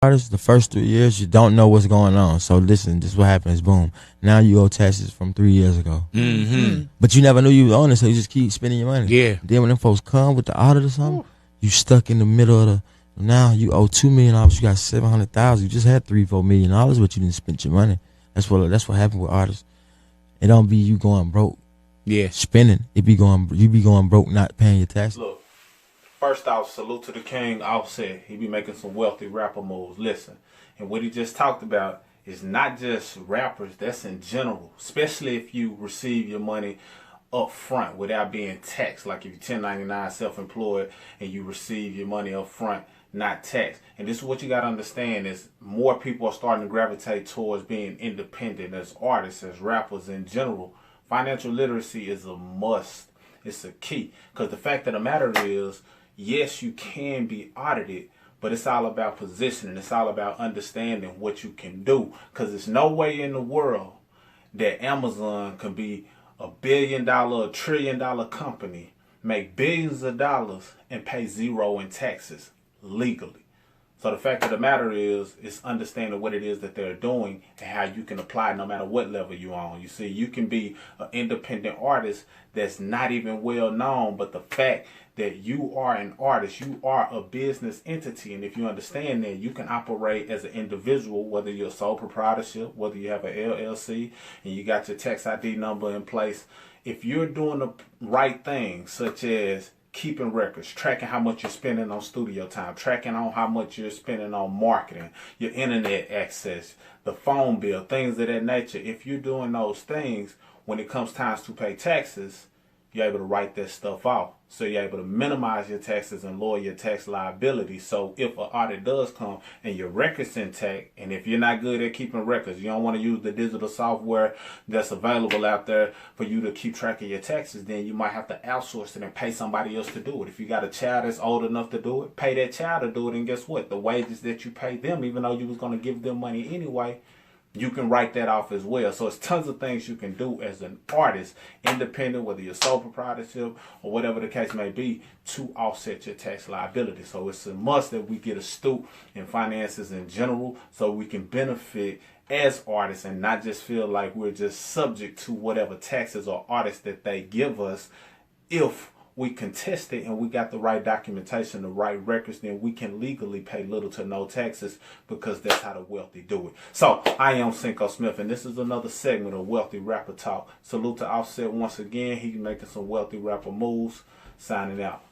artist, the first 3 years, you don't know what's going on. So listen, this is what happens. Boom. Now you owe taxes from 3 years ago. But you never knew you owned it, so you just keep spending your money. Yeah. Then when them folks come with the audit or something, you stuck in the middle of the. Now you owe $2 million. You got $700,000. You just had $3-4 million, but you didn't spend your money. That's what happened with artists. It don't be you going broke. Yeah. Spending. You be going broke, not paying your taxes. Look, first off, salute to the king. Offset. He be making some wealthy rapper moves. Listen, and what he just talked about is not just rappers. That's in general, especially if you receive your money up front without being taxed. Like if you're 1099 self-employed and you receive your money up front, not taxed. And this is what you got to understand is more people are starting to gravitate towards being independent as artists, as rappers in general. Financial literacy is a must. It's a key. Because the fact of the matter is, yes, you can be audited, but it's all about positioning. It's all about understanding what you can do. Because there's no way in the world that Amazon can be $1 billion, $1 trillion company, make billions of dollars, and pay zero in taxes legally. So the fact of the matter is, it's understanding what it is that they're doing and how you can apply no matter what level you're on. You see, you can be an independent artist that's not even well known, but the fact that you are an artist, you are a business entity. And if you understand that, you can operate as an individual, whether you're a sole proprietorship, whether you have an LLC, and you got your tax ID number in place. If you're doing the right things, such as keeping records, tracking how much you're spending on studio time, tracking on how much you're spending on marketing, your internet access, the phone bill, things of that nature. If you're doing those things, when it comes time to pay taxes, you're able to write that stuff off. So you're able to minimize your taxes and lower your tax liability. So if an audit does come and your record's intact, and if you're not good at keeping records, you don't want to use the digital software that's available out there for you to keep track of your taxes, then you might have to outsource it and pay somebody else to do it. If you got a child that's old enough to do it, pay that child to do it. And guess what? The wages that you pay them, even though you was going to give them money anyway, you can write that off as well. So it's tons of things you can do as an artist, independent, whether you're sole proprietorship or whatever the case may be, to offset your tax liability. So it's a must that we get astute in finances in general so we can benefit as artists and not just feel like we're just subject to whatever taxes or audits that they give us. If we contest it and we got the right documentation, the right records, then we can legally pay little to no taxes, because that's how the wealthy do it. So I am Cinco Smith, and this is another segment of Wealthy Rapper Talk. Salute to Offset once again. He's making some wealthy rapper moves. Signing out.